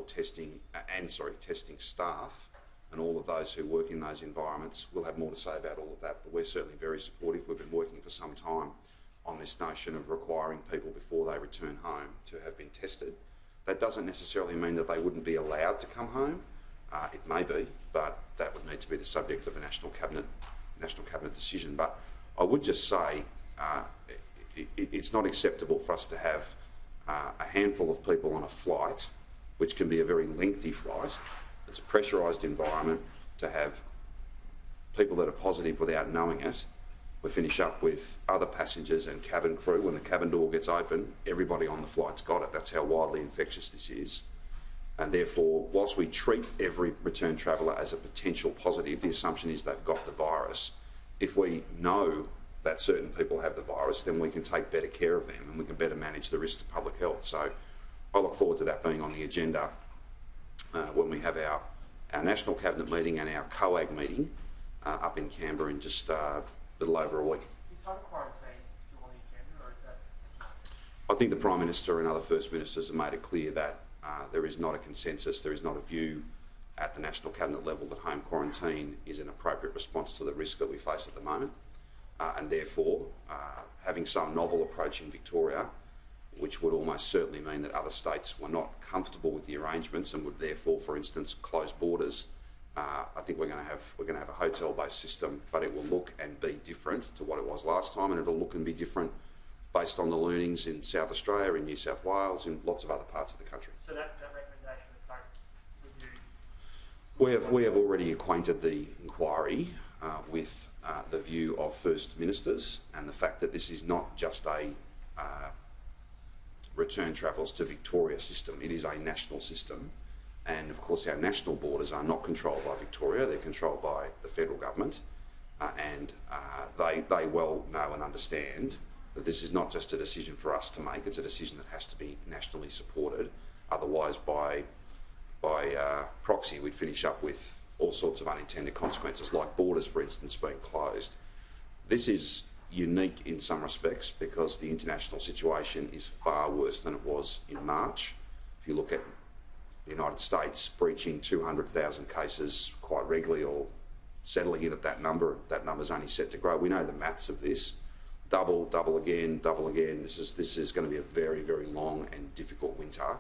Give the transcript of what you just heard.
or testing staff and all of those who work in those environments will have more to say about all of that. But we're certainly very supportive. We've been working for some time on this notion of requiring people before they return home to have been tested. That doesn't necessarily mean that they wouldn't be allowed to come home. It may be, but that would need to be the subject of a National Cabinet decision. But I would just say it's not acceptable for us to have a handful of people on a flight, which can be a very lengthy flight. It's a pressurised environment, to have people that are positive without knowing it. We finish up with other passengers and cabin crew. When the cabin door gets open, everybody on the flight's got it. That's how widely infectious this is. And therefore, whilst we treat every return traveller as a potential positive, the assumption is they've got the virus. If we know that certain people have the virus, then we can take better care of them and we can better manage the risk to public health. So I look forward to that being on the agenda when we have our National Cabinet meeting and our COAG meeting up in Canberra in just a little over a week. Is home quarantine still on the agenda, or is that? I think the Prime Minister and other First Ministers have made it clear that there is not a consensus, there is not a view at the National Cabinet level that home quarantine is an appropriate response to the risk that we face at the moment. And therefore, having some novel approach in Victoria, which would almost certainly mean that other states were not comfortable with the arrangements and would therefore, for instance, close borders. I think we're going to have a hotel-based system, but it will look and be different to what it was last time, and it'll look and be different based on the learnings in South Australia, in New South Wales, in lots of other parts of the country. So that recommendation would take We have already acquainted the inquiry with the view of First Ministers and the fact that this is not just a return travellers to Victoria system. It is a national system, and of course our national borders are not controlled by Victoria, they're controlled by the federal government, and they well know and understand that this is not just a decision for us to make, it's a decision that has to be nationally supported. Otherwise, by proxy, we'd finish up with all sorts of unintended consequences, like borders, for instance, being closed. This is unique in some respects because the international situation is far worse than it was in March. If you look at the United States breaching 200,000 cases quite regularly, or settling in at that number's only set to grow. We know the maths of this. Double again. This is going to be a very, very long and difficult winter.